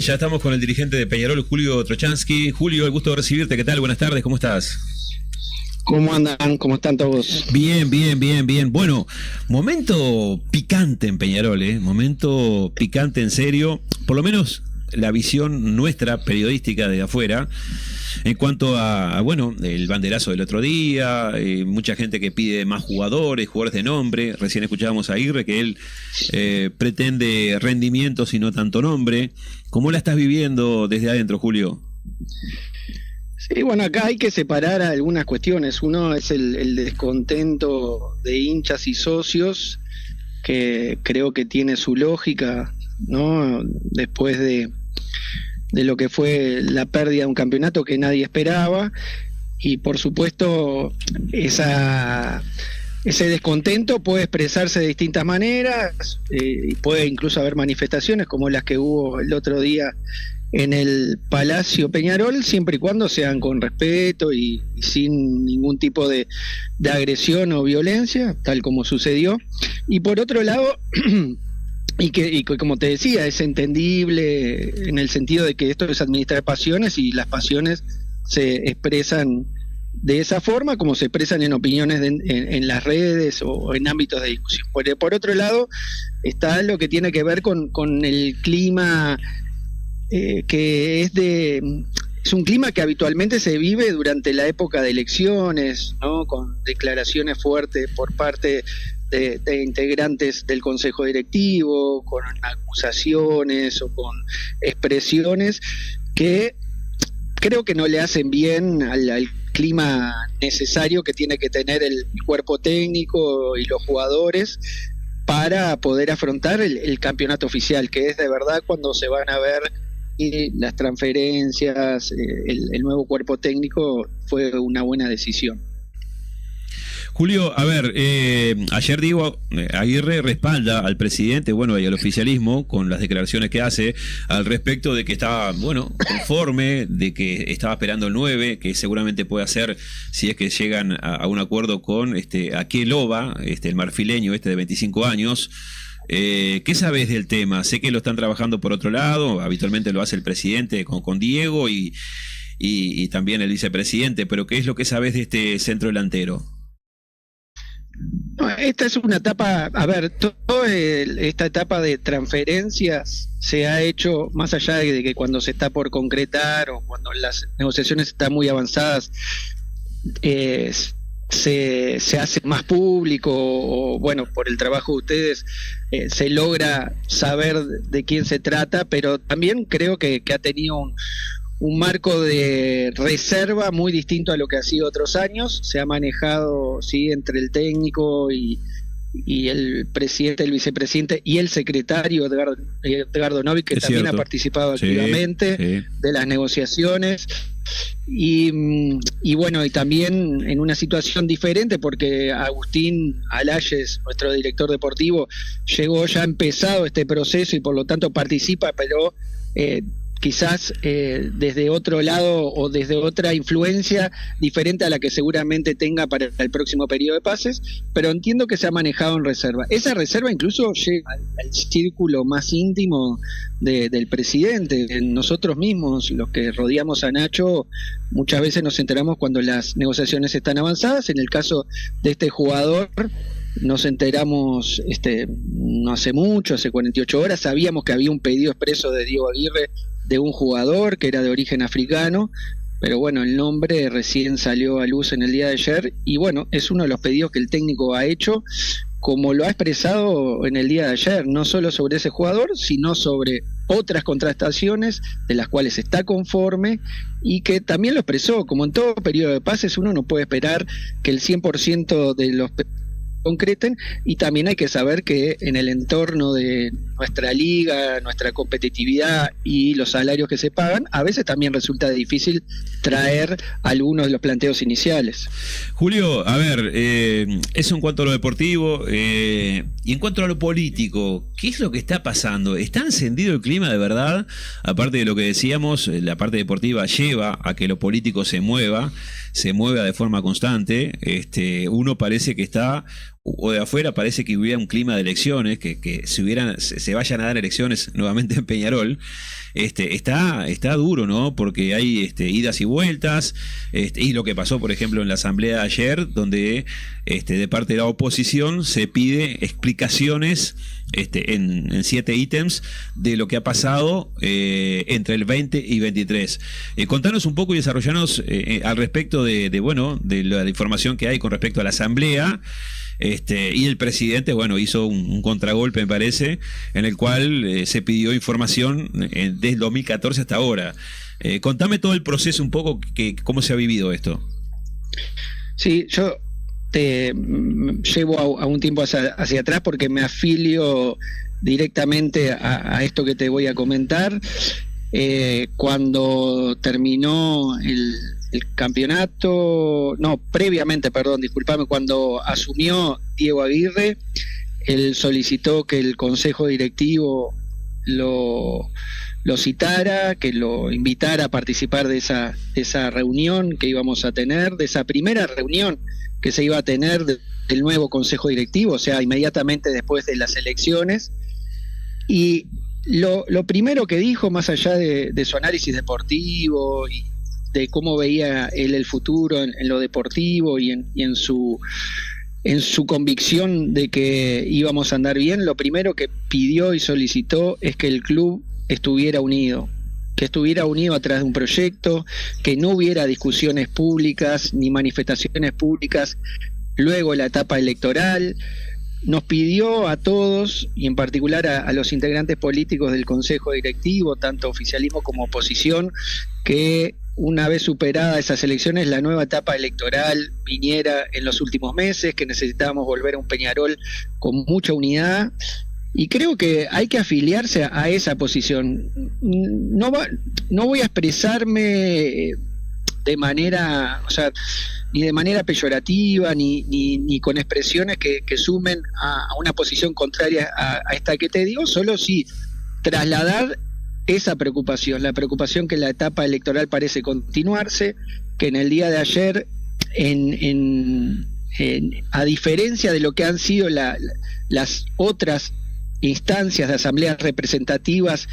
Ya estamos con el dirigente de Peñarol, Julio Trochansky. Julio, el gusto de recibirte. ¿Qué tal? Buenas tardes, ¿cómo estás? ¿Cómo andan? ¿Cómo están todos? Bien, bien, bien, bien. Bueno, momento picante en Peñarol, ¿eh? Momento picante en serio. Por lo menos la visión nuestra, periodística de afuera, en cuanto bueno, el banderazo del otro día, mucha gente que pide más jugadores de nombre. Recién escuchábamos a Aguirre que él pretende rendimientos y no tanto nombre. ¿Cómo la estás viviendo desde adentro, Julio? Sí, bueno, acá hay que separar algunas cuestiones. Uno es el descontento de hinchas y socios, que creo que tiene su lógica, ¿no? Después de lo que fue la pérdida de un campeonato que nadie esperaba, y por supuesto ese descontento puede expresarse de distintas maneras, y puede incluso haber manifestaciones como las que hubo el otro día en el Palacio Peñarol, siempre y cuando sean con respeto y sin ningún tipo de agresión o violencia, tal como sucedió. Y por otro lado, y como te decía, es entendible en el sentido de que esto es administrar pasiones, y las pasiones se expresan de esa forma, como se expresan en opiniones en las redes o en ámbitos de discusión. Por otro lado, está lo que tiene que ver con el clima, que es un clima que habitualmente se vive durante la época de elecciones, ¿no? Con declaraciones fuertes por parte de integrantes del Consejo Directivo, con acusaciones o con expresiones que creo que no le hacen bien al clima necesario que tiene que tener el cuerpo técnico y los jugadores para poder afrontar el campeonato oficial, que es de verdad cuando se van a ver las transferencias, el nuevo cuerpo técnico. Fue una buena decisión. Julio, a ver, ayer digo, Aguirre respalda al presidente, bueno, y al oficialismo con las declaraciones que hace al respecto de que estaba, bueno, conforme, de que estaba esperando el 9, que seguramente puede hacer si es que llegan a un acuerdo con Aqueloba, el marfileño de 25 años. ¿Qué sabes del tema? Sé que lo están trabajando por otro lado, habitualmente lo hace el presidente con Diego y también el vicepresidente, pero ¿qué es lo que sabes de este centro delantero? No, esta es una etapa, a ver, esta etapa de transferencias se ha hecho más allá de que cuando se está por concretar o cuando las negociaciones están muy avanzadas, se hace más público, o bueno, por el trabajo de ustedes se logra saber de quién se trata, pero también creo que ha tenido un marco de reserva muy distinto a lo que ha sido otros años. Se ha manejado, sí, entre el técnico y el presidente, el vicepresidente y el secretario Edgardo Novi, que también ha participado activamente de las negociaciones. Y bueno, y también en una situación diferente, porque Agustín Alayes, nuestro director deportivo, llegó ya empezado este proceso y por lo tanto participa, pero quizás desde otro lado o desde otra influencia diferente a la que seguramente tenga para el próximo periodo de pases, pero entiendo que se ha manejado en reserva. Esa reserva incluso llega al círculo más íntimo del presidente. Nosotros mismos, los que rodeamos a Nacho, muchas veces nos enteramos cuando las negociaciones están avanzadas. En el caso de este jugador, nos enteramos no hace mucho, hace 48 horas, sabíamos que había un pedido expreso de Diego Aguirre de un jugador que era de origen africano, pero bueno, el nombre recién salió a luz en el día de ayer, y bueno, es uno de los pedidos que el técnico ha hecho, como lo ha expresado en el día de ayer, no solo sobre ese jugador, sino sobre otras contrataciones de las cuales está conforme, y que también lo expresó, como en todo periodo de pases, uno no puede esperar que el 100% de los concreten, y también hay que saber que en el entorno de nuestra liga, nuestra competitividad y los salarios que se pagan, a veces también resulta difícil traer algunos de los planteos iniciales. Julio, a ver, eso en cuanto a lo deportivo, y en cuanto a lo político, ¿qué es lo que está pasando? ¿Está encendido el clima de verdad? Aparte de lo que decíamos, la parte deportiva lleva a que lo político se mueva de forma constante. Uno parece que está o de afuera parece que hubiera un clima de elecciones, que se vayan a dar elecciones nuevamente en Peñarol. Está duro, ¿no? Porque hay idas y vueltas, y lo que pasó, por ejemplo, en la asamblea de ayer, donde de parte de la oposición se pide explicaciones en 7 ítems de lo que ha pasado entre el 20 y 23. Contanos un poco y desarrollanos al respecto de la información que hay con respecto a la asamblea. Y el presidente, hizo un contragolpe, me parece, en el cual se pidió información desde el 2014 hasta ahora. Contame todo el proceso un poco, cómo se ha vivido esto. Sí, yo te llevo a un tiempo hacia atrás porque me afilio directamente a esto que te voy a comentar. Cuando terminó el campeonato, previamente, disculpame, cuando asumió Diego Aguirre, él solicitó que el consejo directivo lo citara, que lo invitara a participar de esa reunión que íbamos a tener, de esa primera reunión que se iba a tener del nuevo consejo directivo, o sea, inmediatamente después de las elecciones. Y lo primero que dijo, más allá de su análisis deportivo y de cómo veía él el futuro en lo deportivo y en su convicción de que íbamos a andar bien, lo primero que pidió y solicitó es que el club estuviera unido atrás de un proyecto, que no hubiera discusiones públicas ni manifestaciones públicas luego de la etapa electoral. Nos pidió a todos, y en particular a los integrantes políticos del Consejo Directivo, tanto oficialismo como oposición, que una vez superadas esas elecciones, la nueva etapa electoral viniera en los últimos meses, que necesitábamos volver a un Peñarol con mucha unidad, y creo que hay que afiliarse a esa posición. No voy a expresarme de manera, ni de manera peyorativa, ni con expresiones que sumen a una posición contraria a esta que te digo, solo sí trasladar esa preocupación, la preocupación que la etapa electoral parece continuarse, que en el día de ayer, a diferencia de lo que han sido las otras instancias de asambleas representativas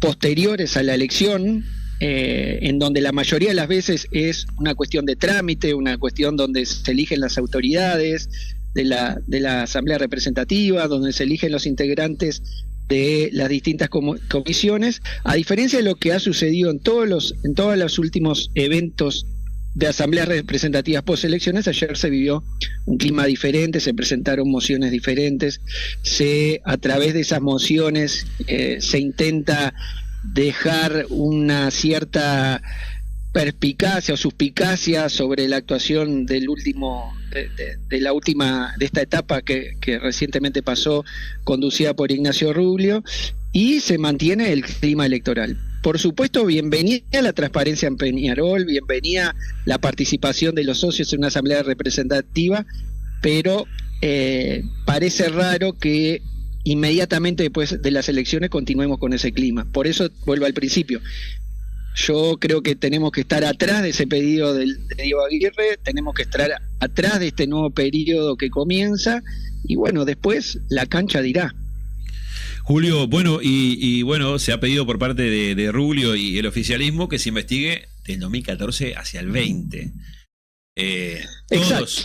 posteriores a la elección, en donde la mayoría de las veces es una cuestión de trámite, una cuestión donde se eligen las autoridades de la asamblea representativa, donde se eligen los integrantes de las distintas comisiones, a diferencia de lo que ha sucedido en todos los últimos eventos de asambleas representativas postelecciones. Ayer se vivió un clima diferente, se presentaron mociones diferentes, a través de esas mociones se intenta dejar una cierta perspicacia o suspicacia sobre la actuación de esta etapa que recientemente pasó, conducida por Ignacio Rubio, y se mantiene el clima electoral. Por supuesto, bienvenida la transparencia en Peñarol, bienvenida la participación de los socios en una asamblea representativa, pero parece raro que inmediatamente después de las elecciones continuemos con ese clima. Por eso vuelvo al principio. Yo creo que tenemos que estar atrás de ese pedido de Diego Aguirre, tenemos que estar atrás de este nuevo periodo que comienza, y después la cancha dirá. Julio, se ha pedido por parte de Rubio y el oficialismo que se investigue del 2014 hacia el 20.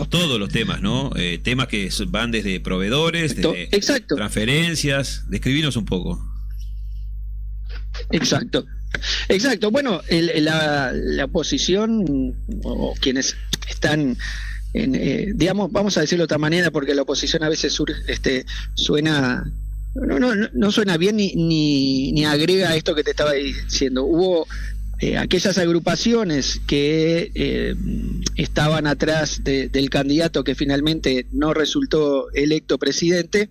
Todos los temas, ¿no? Temas que van desde proveedores, desde transferencias. Describinos un poco. Exacto. Bueno, la oposición, o quienes están vamos a decirlo de otra manera, porque la oposición a veces suena, no suena bien ni agrega esto que te estaba diciendo. Hubo aquellas agrupaciones que estaban atrás del candidato que finalmente no resultó electo presidente,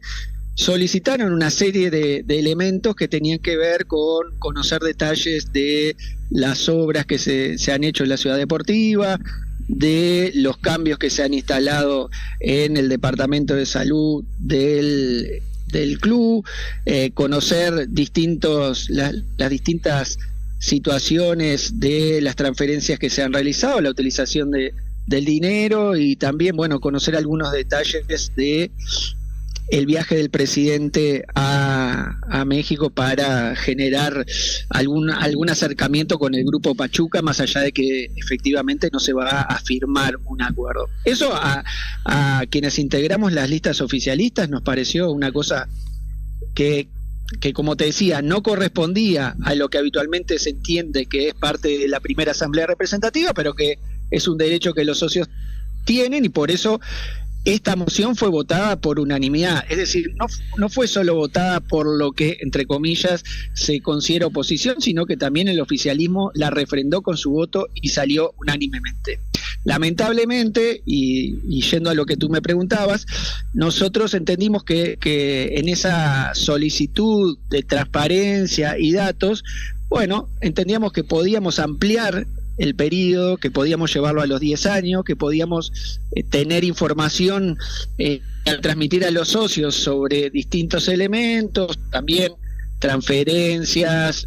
solicitaron una serie de elementos que tenían que ver con conocer detalles de las obras que se han hecho en la ciudad deportiva, de los cambios que se han instalado en el departamento de salud del club, conocer las distintas situaciones de las transferencias que se han realizado, la utilización de del dinero y también, bueno, conocer algunos detalles de el viaje del presidente a México para generar algún acercamiento con el grupo Pachuca, más allá de que efectivamente no se va a firmar un acuerdo. Eso a quienes integramos las listas oficialistas nos pareció una cosa que como te decía, no correspondía a lo que habitualmente se entiende que es parte de la primera asamblea representativa, pero que es un derecho que los socios tienen, y por eso esta moción fue votada por unanimidad. Es decir, no fue solo votada por lo que, entre comillas, se considera oposición, sino que también el oficialismo la refrendó con su voto y salió unánimemente. Lamentablemente, y yendo a lo que tú me preguntabas, nosotros entendimos que en esa solicitud de transparencia y datos, bueno, entendíamos que podíamos ampliar el periodo, que podíamos llevarlo a los 10 años, que podíamos tener información al transmitir a los socios sobre distintos elementos, también transferencias,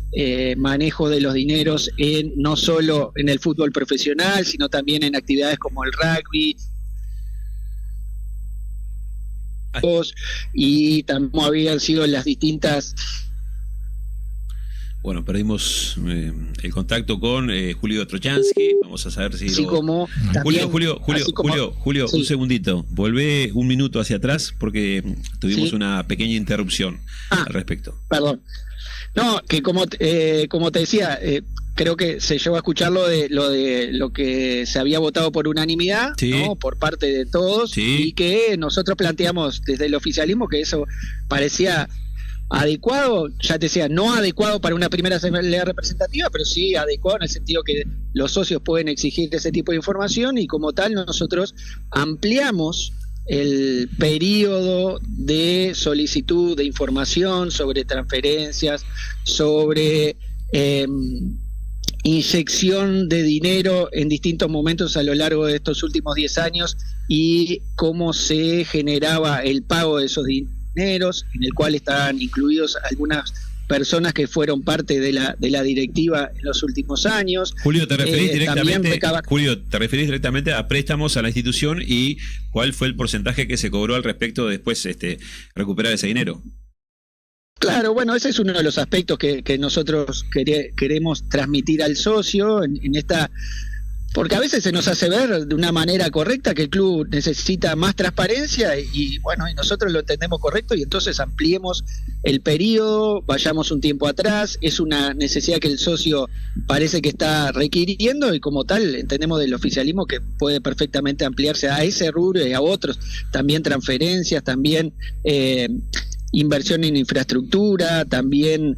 manejo de los dineros no solo en el fútbol profesional, sino también en actividades como el rugby, y también habían sido las distintas. Bueno, perdimos el contacto con Julio Trochansky. Vamos a saber si así como también, Julio, sí. Un segundito. Volvé un minuto hacia atrás porque tuvimos una pequeña interrupción al respecto. Perdón. No, que como te decía, creo que se llegó a escuchar lo de lo que se había votado por unanimidad, sí, ¿no? Por parte de todos, sí, y que nosotros planteamos desde el oficialismo que eso parecía adecuado, ya te decía, no adecuado para una primera asamblea representativa, pero sí adecuado en el sentido que los socios pueden exigir ese tipo de información, y como tal nosotros ampliamos el periodo de solicitud de información sobre transferencias, sobre inyección de dinero en distintos momentos a lo largo de estos últimos 10 años y cómo se generaba el pago de esos dineros, en el cual estaban incluidos algunas personas que fueron parte de la directiva en los últimos años. Julio, ¿te referís directamente a préstamos a la institución y cuál fue el porcentaje que se cobró al respecto después recuperar ese dinero? Claro, bueno, ese es uno de los aspectos que nosotros queremos transmitir al socio en esta. Porque a veces se nos hace ver de una manera correcta que el club necesita más transparencia y bueno, y nosotros lo entendemos correcto, y entonces ampliemos el periodo, vayamos un tiempo atrás. Es una necesidad que el socio parece que está requiriendo, y como tal entendemos del oficialismo que puede perfectamente ampliarse a ese rubro y a otros, también transferencias, también inversión en infraestructura, también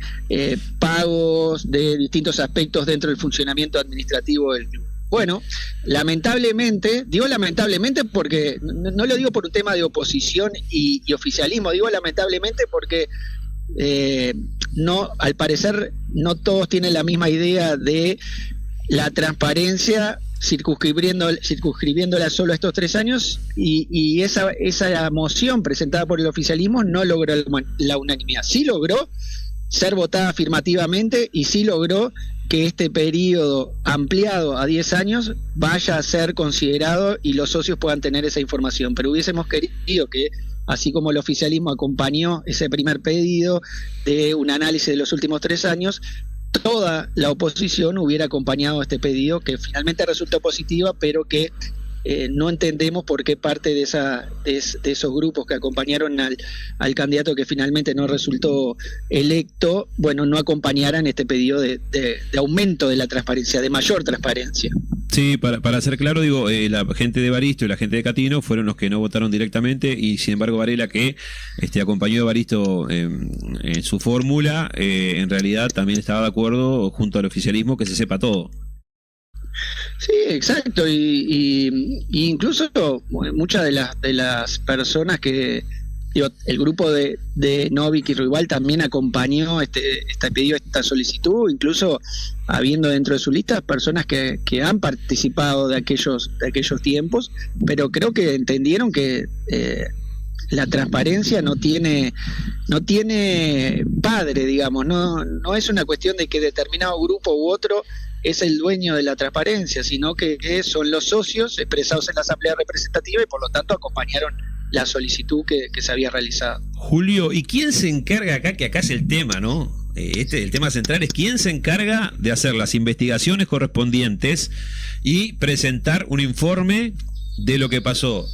pagos de distintos aspectos dentro del funcionamiento administrativo del club. Bueno, lamentablemente, digo lamentablemente porque no lo digo por un tema de oposición y oficialismo, digo lamentablemente porque no, al parecer no todos tienen la misma idea de la transparencia, circunscribiéndola solo a estos 3 años, y esa moción presentada por el oficialismo no logró la unanimidad. Sí logró ser votada afirmativamente y sí logró que este periodo ampliado a 10 años vaya a ser considerado y los socios puedan tener esa información. Pero hubiésemos querido que, así como el oficialismo acompañó ese primer pedido de un análisis de los últimos 3 años, toda la oposición hubiera acompañado este pedido, que finalmente resultó positiva, pero que no entendemos por qué parte de esos grupos que acompañaron al candidato que finalmente no resultó electo, bueno, no acompañaran este pedido de aumento de la transparencia, de mayor transparencia. Sí, para ser claro, digo, la gente de Evaristo y la gente de Catino fueron los que no votaron directamente, y sin embargo Varela, que acompañó a Evaristo en su fórmula, en realidad también estaba de acuerdo junto al oficialismo que se sepa todo. Sí, exacto, y incluso muchas de las personas que, digo, el grupo de Novik y Ruibal también acompañó pedido, esta solicitud, incluso habiendo dentro de su lista personas que han participado de aquellos tiempos, pero creo que entendieron que la transparencia no tiene padre, digamos, no es una cuestión de que determinado grupo u otro es el dueño de la transparencia, sino que son los socios expresados en la Asamblea Representativa y por lo tanto acompañaron la solicitud que se había realizado. Julio, ¿y quién se encarga acá? Que acá es el tema, ¿no? El tema central es quién se encarga de hacer las investigaciones correspondientes y presentar un informe de lo que pasó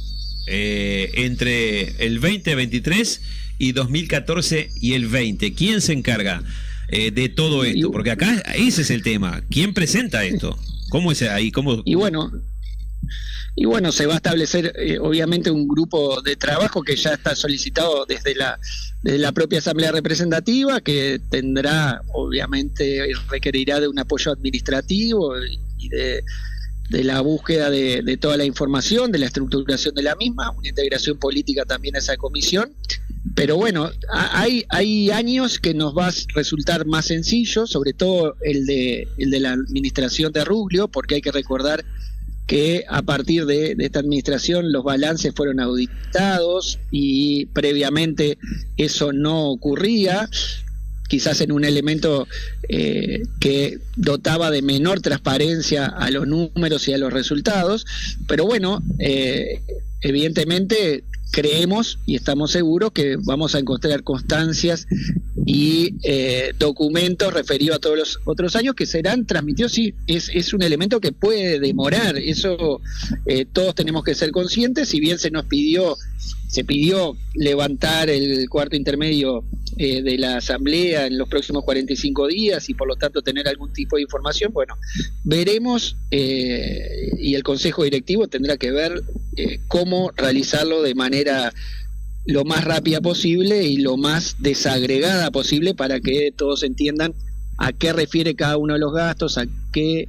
entre el 2023 y 2014 y el 20. ¿Quién se encarga de todo esto? Porque acá ese es el tema. ¿Quién presenta esto? ¿Cómo es ahí? ¿Cómo? Y bueno, se va a establecer obviamente un grupo de trabajo que ya está solicitado desde la propia Asamblea Representativa, que tendrá, obviamente, requerirá de un apoyo administrativo y de la búsqueda de toda la información, de la estructuración de la misma, una integración política también a esa comisión. Pero bueno, hay años que nos va a resultar más sencillo, sobre todo el de la administración de Ruglio, porque hay que recordar que a partir de esta administración los balances fueron auditados y previamente eso no ocurría, quizás en un elemento que dotaba de menor transparencia a los números y a los resultados, pero bueno, evidentemente creemos y estamos seguros que vamos a encontrar constancias y documentos referidos a todos los otros años que serán transmitidos. Sí, es un elemento que puede demorar, eso todos tenemos que ser conscientes. Si bien se pidió levantar el cuarto intermedio de la Asamblea en los próximos 45 días y por lo tanto tener algún tipo de información, bueno, veremos y el Consejo Directivo tendrá que ver cómo realizarlo de manera lo más rápida posible y lo más desagregada posible para que todos entiendan a qué refiere cada uno de los gastos, a qué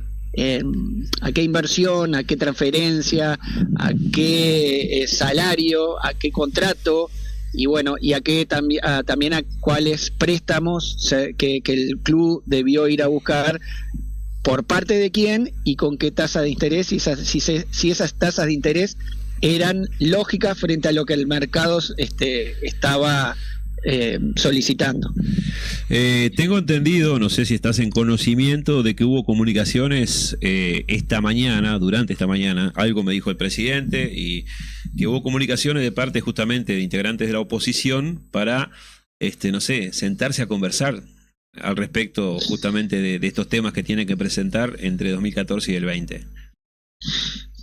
inversión, a qué transferencia, a qué salario, a qué contrato, y bueno, y a qué también a cuáles préstamos que el club debió ir a buscar, por parte de quién y con qué tasa de interés, y si esas tasas de interés eran lógicas frente a lo que el mercado estaba solicitando. Tengo entendido, no sé si estás en conocimiento de que hubo comunicaciones durante esta mañana, algo me dijo el presidente, y que hubo comunicaciones de parte justamente de integrantes de la oposición para, no sé, sentarse a conversar al respecto justamente de estos temas que tienen que presentar entre 2014 y el 20.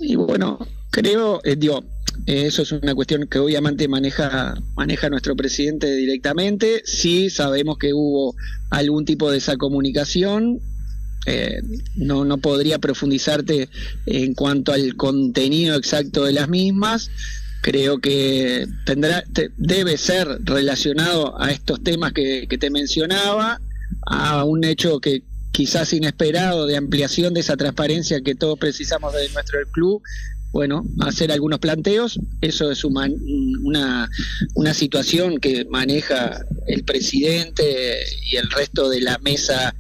Y bueno, creo, eso es una cuestión que obviamente maneja nuestro presidente directamente. Sí, sabemos que hubo algún tipo de esa comunicación. No podría profundizarte en cuanto al contenido exacto de las mismas. Creo que debe ser relacionado a estos temas que te mencionaba, a un hecho que quizás inesperado de ampliación de esa transparencia que todos precisamos de nuestro club. Bueno, hacer algunos planteos, eso es una situación que maneja el presidente y el resto de la mesa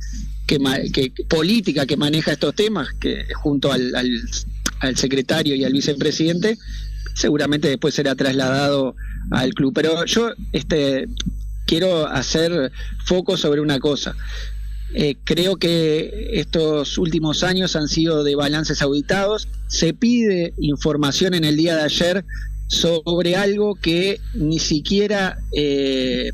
política que maneja estos temas, que junto al secretario y al vicepresidente, seguramente después será trasladado al club. Pero yo quiero hacer foco sobre una cosa. Creo que estos últimos años han sido de balances auditados. Se pide información en el día de ayer sobre algo que ni siquiera se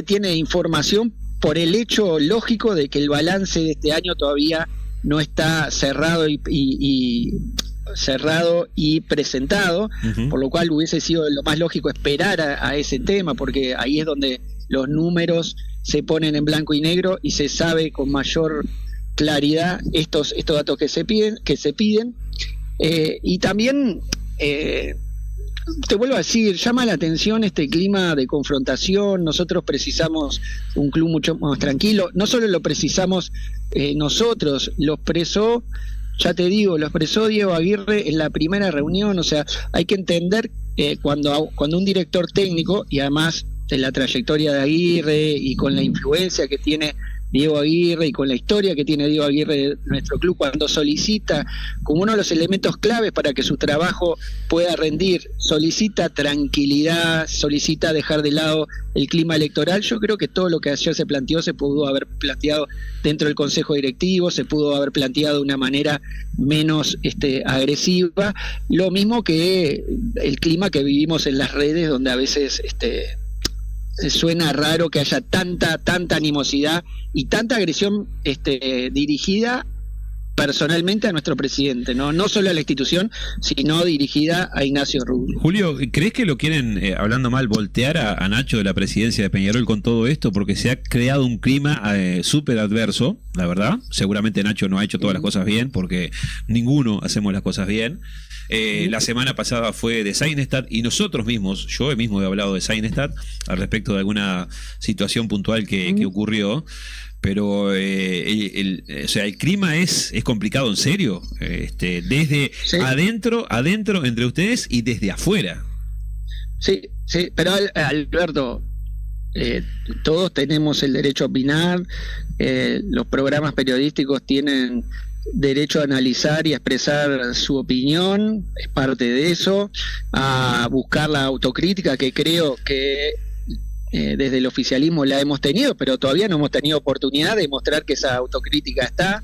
tiene información por el hecho lógico de que el balance de este año todavía no está cerrado y presentado, por lo cual hubiese sido lo más lógico esperar a ese tema, porque ahí es donde los números se ponen en blanco y negro y se sabe con mayor claridad estos datos que se piden. Y también te vuelvo a decir, llama la atención este clima de confrontación. Nosotros precisamos un club mucho más tranquilo. No solo lo precisamos nosotros, lo expresó, ya te digo, lo expresó Diego Aguirre en la primera reunión. O sea, hay que entender cuando un director técnico, y además de la trayectoria de Aguirre y con la influencia que tiene Diego Aguirre y con la historia que tiene Diego Aguirre de nuestro club, cuando solicita como uno de los elementos claves para que su trabajo pueda rendir, solicita tranquilidad, solicita dejar de lado el clima electoral. Yo creo que todo lo que ayer se planteó se pudo haber planteado dentro del Consejo Directivo, se pudo haber planteado de una manera menos agresiva, lo mismo que el clima que vivimos en las redes, donde a veces suena raro que haya tanta animosidad y tanta agresión dirigida personalmente a nuestro presidente, no solo a la institución, sino dirigida a Ignacio Rubio. Julio, ¿crees que lo quieren, hablando mal, voltear a Nacho de la presidencia de Peñarol con todo esto? Porque se ha creado un clima súper adverso, la verdad. Seguramente Nacho no ha hecho todas las cosas bien, porque ninguno hacemos las cosas bien. La semana pasada fue de Seinestat y nosotros mismos, yo mismo he hablado de Seinestat al respecto de alguna situación puntual que ocurrió. Pero o sea, el clima es complicado, en serio, desde adentro entre ustedes y desde afuera. Sí, pero Alberto, todos tenemos el derecho a opinar, los programas periodísticos tienen derecho a analizar y a expresar su opinión, es parte de eso, a buscar la autocrítica, que creo que desde el oficialismo la hemos tenido, pero todavía no hemos tenido oportunidad de mostrar que esa autocrítica está.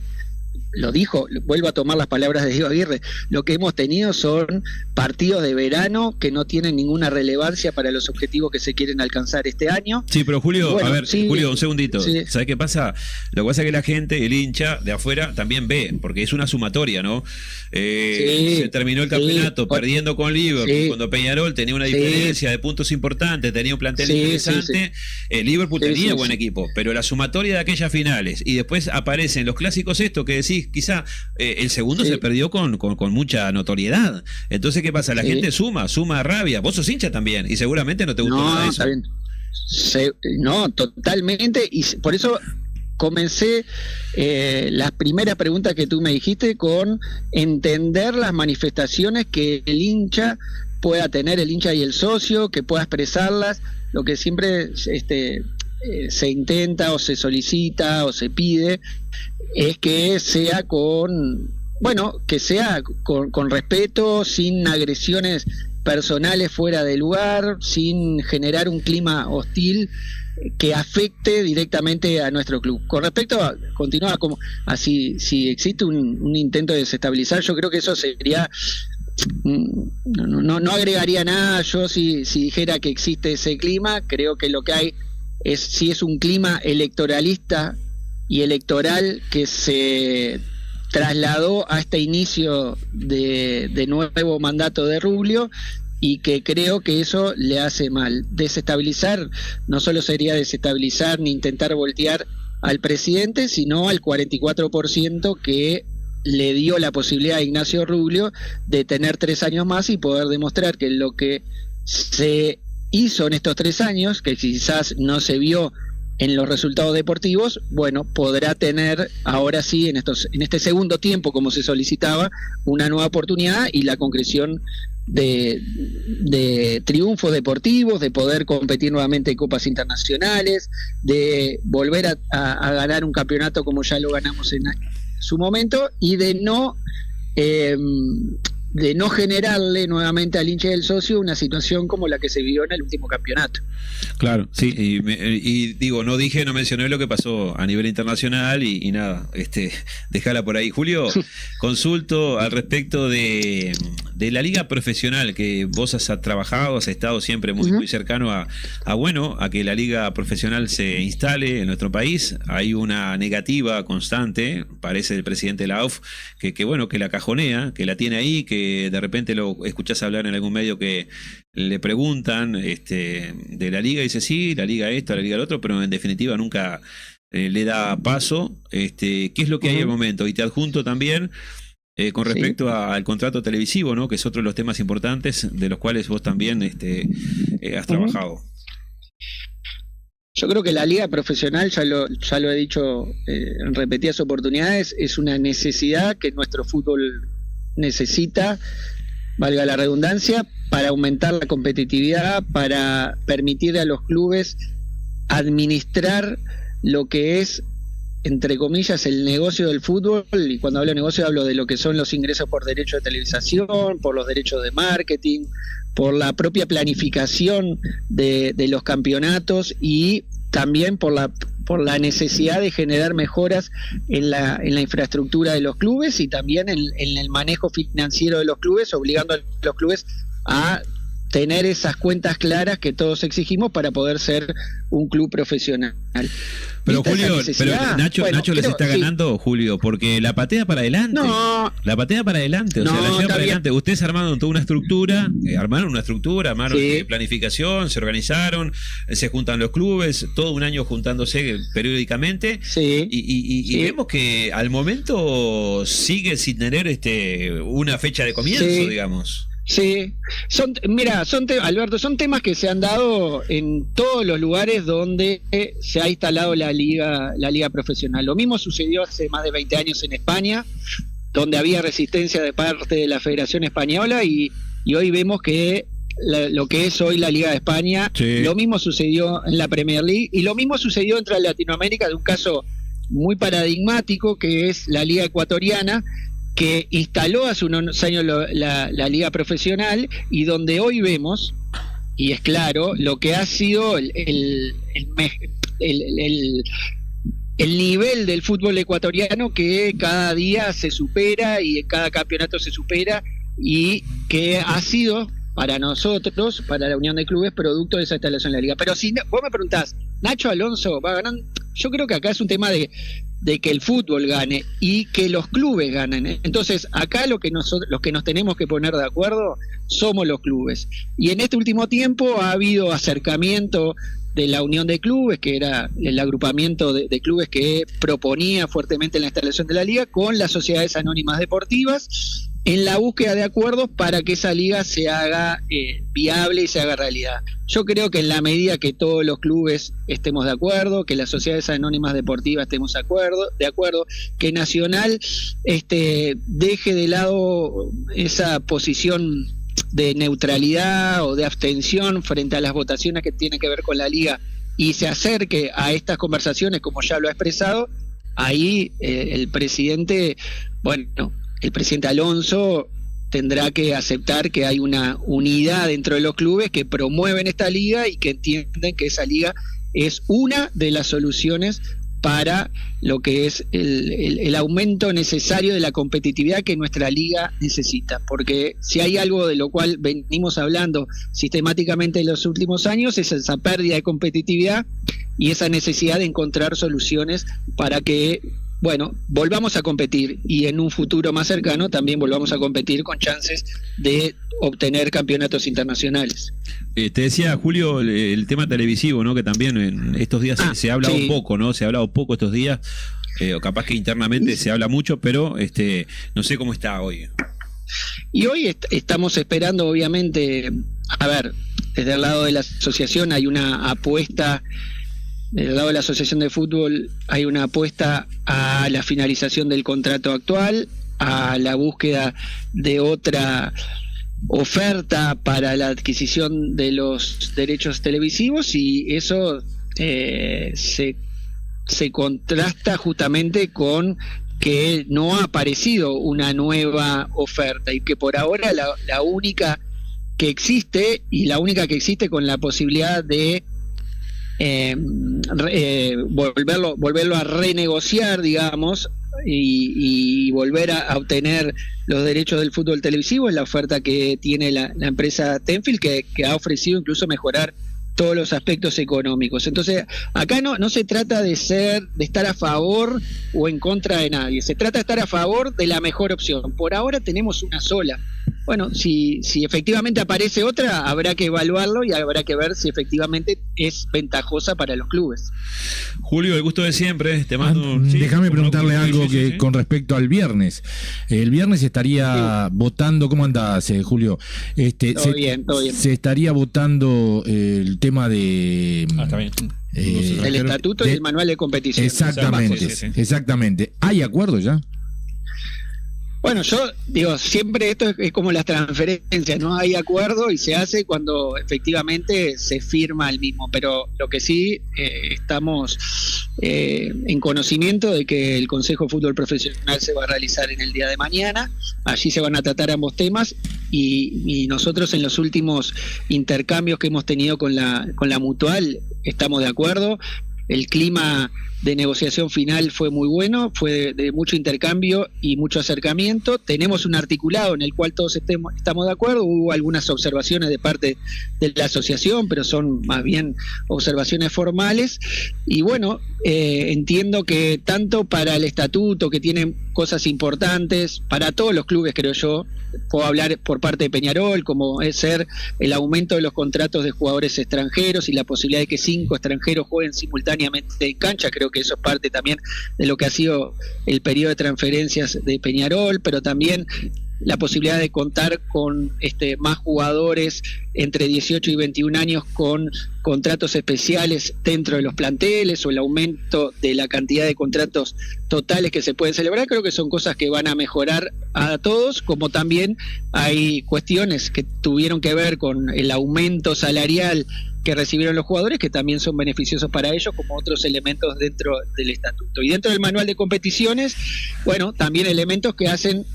Lo dijo, vuelvo a tomar las palabras de Diego Aguirre, lo que hemos tenido son partidos de verano que no tienen ninguna relevancia para los objetivos que se quieren alcanzar este año. Sí, pero Julio, bueno, a ver, sí, Julio, un segundito. Sí. ¿Sabes qué pasa? Lo que pasa es que la gente, el hincha de afuera, también ve, porque es una sumatoria, ¿no? Se terminó el campeonato perdiendo con Liverpool, cuando Peñarol tenía una diferencia de puntos importantes, tenía un plantel interesante. Liverpool tenía buen equipo, pero la sumatoria de aquellas finales, y después aparecen los clásicos estos que decís, quizá el segundo se perdió con mucha notoriedad. Entonces, ¿qué pasa? La gente suma rabia. Vos sos hincha también, y seguramente no te gustó nada de eso. Está bien. No, totalmente, y por eso comencé las primeras preguntas que tú me dijiste con entender las manifestaciones que el hincha pueda tener, el hincha y el socio, que pueda expresarlas, lo que siempre se intenta o se solicita o se pide es que sea con respeto, sin agresiones personales fuera de lugar, sin generar un clima hostil que afecte directamente a nuestro club. Con respecto a, continúa como así, si existe un intento de desestabilizar, yo creo que eso sería, no agregaría nada. Yo si dijera que existe ese clima, creo que lo que hay es un clima electoralista y electoral que se trasladó a este inicio de nuevo mandato de Rubio, y que creo que eso le hace mal. Desestabilizar no solo sería desestabilizar ni intentar voltear al presidente, sino al 44% que le dio la posibilidad a Ignacio Rubio de tener 3 años más y poder demostrar que lo que se hizo en estos 3 años, que quizás no se vio en los resultados deportivos, bueno, podrá tener ahora sí en este segundo tiempo, como se solicitaba, una nueva oportunidad y la concreción de triunfos deportivos, de poder competir nuevamente en copas internacionales, de volver a ganar un campeonato como ya lo ganamos en su momento, y de no generarle nuevamente al hincha del socio una situación como la que se vivió en el último campeonato. Claro, sí, y digo, no mencioné lo que pasó a nivel internacional y nada, dejala por ahí. Julio, consulto al respecto de la liga profesional, que vos has trabajado, has estado siempre muy cercano a que la liga profesional se instale en nuestro país. Hay una negativa constante, parece el presidente de la AUF, que la cajonea, que la tiene ahí, que de repente lo escuchás hablar en algún medio que le preguntan de la liga y dice sí, la liga esto, la liga el otro, pero en definitiva nunca le da paso. ¿Qué es lo que hay en el momento? Y te adjunto también con respecto al contrato televisivo, ¿no? Que es otro de los temas importantes de los cuales vos también has trabajado. Yo creo que la liga profesional, ya lo he dicho en repetidas oportunidades, es una necesidad que nuestro fútbol necesita, valga la redundancia, para aumentar la competitividad, para permitir a los clubes administrar lo que es entre comillas, el negocio del fútbol, y cuando hablo de negocio hablo de lo que son los ingresos por derechos de televisación, por los derechos de marketing, por la propia planificación de los campeonatos y también por la necesidad de generar mejoras en la infraestructura de los clubes y también en el manejo financiero de los clubes, obligando a los clubes a tener esas cuentas claras que todos exigimos para poder ser un club profesional. Pero Julio, Nacho les está ganando, sí. Julio, porque la patea para adelante. No. La patea para adelante, o sea, la lleva para adelante. Ustedes armaron toda una estructura, armaron sí. Planificación, se organizaron, se juntan los clubes, todo un año juntándose periódicamente. Sí. Y vemos que al momento sigue sin tener una fecha de comienzo, sí. digamos. Sí, Alberto, son temas que se han dado en todos los lugares donde se ha instalado la liga profesional. Lo mismo sucedió hace más de 20 años en España, donde había resistencia de parte de la Federación Española y hoy vemos que lo que es hoy la Liga de España, sí. Lo mismo sucedió en la Premier League y lo mismo sucedió entre Latinoamérica de un caso muy paradigmático que es la Liga Ecuatoriana, que instaló hace unos años la liga profesional y donde hoy vemos, y es claro, lo que ha sido el nivel del fútbol ecuatoriano que cada día se supera y en cada campeonato se supera y que ha sido para nosotros, para la Unión de Clubes, producto de esa instalación en la liga. Pero si vos me preguntás, ¿Nacho Alonso va a ganar? Yo creo que acá es un tema de que el fútbol gane y que los clubes ganen. Entonces, acá los que nos tenemos que poner de acuerdo somos los clubes. Y en este último tiempo ha habido acercamiento de la Unión de Clubes, que era el agrupamiento de clubes que proponía fuertemente la instalación de la liga, con las sociedades anónimas deportivas, en la búsqueda de acuerdos para que esa liga se haga viable y se haga realidad. Yo creo que en la medida que todos los clubes estemos de acuerdo, que las sociedades anónimas deportivas estemos de acuerdo, que Nacional deje de lado esa posición de neutralidad o de abstención frente a las votaciones que tienen que ver con la liga y se acerque a estas conversaciones como ya lo ha expresado, ahí el presidente Alonso tendrá que aceptar que hay una unidad dentro de los clubes que promueven esta liga y que entienden que esa liga es una de las soluciones para lo que es el aumento necesario de la competitividad que nuestra liga necesita, porque si hay algo de lo cual venimos hablando sistemáticamente en los últimos años es esa pérdida de competitividad y esa necesidad de encontrar soluciones para que volvamos a competir y en un futuro más cercano también volvamos a competir con chances de obtener campeonatos internacionales. Te decía, Julio, el tema televisivo, ¿no? Que también en estos días se ha hablado poco, ¿no? Se ha hablado poco estos días, o capaz que internamente se habla mucho, pero no sé cómo está hoy. Y hoy estamos esperando, obviamente, desde el lado de la asociación hay una apuesta. Del lado de la Asociación de Fútbol hay una apuesta a la finalización del contrato actual, a la búsqueda de otra oferta para la adquisición de los derechos televisivos y eso se contrasta justamente con que no ha aparecido una nueva oferta y que por ahora la única que existe y la única que existe con la posibilidad de volverlo a renegociar, digamos, y volver a obtener los derechos del fútbol televisivo es la oferta que tiene la empresa Tenfield, que ha ofrecido incluso mejorar todos los aspectos económicos. Entonces, acá no se trata de estar a favor o en contra de nadie, se trata de estar a favor de la mejor opción. Por ahora tenemos una sola. Bueno, si efectivamente aparece otra, habrá que evaluarlo y habrá que ver si efectivamente es ventajosa para los clubes. Julio, el gusto de siempre. Te mando. Déjame preguntarle algo con respecto al viernes. El viernes estaría votando. ¿Cómo andás, Julio? Todo bien. Se estaría votando el tema de. Está bien. El estatuto y el manual de competición. Exactamente. ¿Hay acuerdo ya? Bueno, yo digo, siempre esto es como las transferencias, ¿no? Hay acuerdo y se hace cuando efectivamente se firma el mismo, pero lo que sí estamos en conocimiento de que el Consejo de Fútbol Profesional se va a realizar en el día de mañana, allí se van a tratar ambos temas y nosotros en los últimos intercambios que hemos tenido con la Mutual estamos de acuerdo. El clima de negociación final fue muy bueno, fue de mucho intercambio y mucho acercamiento. Tenemos un articulado en el cual todos estamos de acuerdo. Hubo algunas observaciones de parte de la asociación, pero son más bien observaciones formales. Y bueno, entiendo que tanto para el estatuto, que tiene cosas importantes, para todos los clubes, creo yo, puedo hablar por parte de Peñarol, como es ser el aumento de los contratos de jugadores extranjeros y la posibilidad de que 5 extranjeros jueguen simultáneamente en cancha. Creo que eso es parte también de lo que ha sido el periodo de transferencias de Peñarol, pero también la posibilidad de contar con más jugadores entre 18 y 21 años con contratos especiales dentro de los planteles, o el aumento de la cantidad de contratos totales que se pueden celebrar. Creo que son cosas que van a mejorar a todos, como también hay cuestiones que tuvieron que ver con el aumento salarial que recibieron los jugadores, que también son beneficiosos para ellos, como otros elementos dentro del estatuto. Y dentro del manual de competiciones, bueno, también elementos que hacen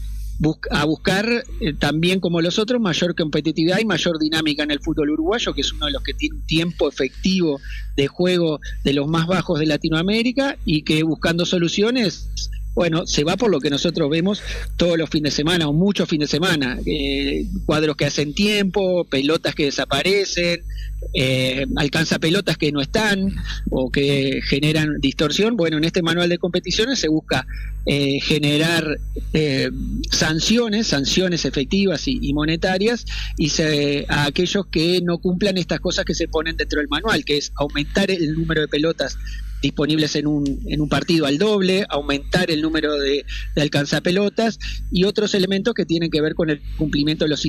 a buscar también como los otros mayor competitividad y mayor dinámica en el fútbol uruguayo, que es uno de los que tiene un tiempo efectivo de juego de los más bajos de Latinoamérica, y que buscando soluciones, bueno, se va por lo que nosotros vemos todos los fines de semana o muchos fines de semana, cuadros que hacen tiempo, pelotas que desaparecen, alcanza pelotas que no están o que generan distorsión. Bueno, en este manual de competiciones se busca generar sanciones efectivas y monetarias a aquellos que no cumplan estas cosas que se ponen dentro del manual, que es aumentar el número de pelotas disponibles en un partido al doble, aumentar el número de alcanzapelotas y otros elementos que tienen que ver con el cumplimiento de los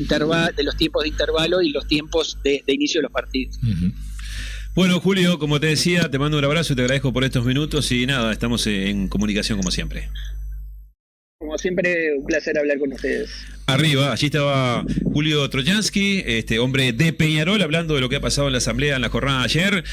tiempos de intervalo y los tiempos de inicio de los partidos. Uh-huh. Bueno, Julio, como te decía, te mando un abrazo y te agradezco por estos minutos y nada, estamos en comunicación como siempre. Como siempre, un placer hablar con ustedes. Arriba, allí estaba Julio Troyansky, hombre de Peñarol, hablando de lo que ha pasado en la asamblea en la jornada de ayer.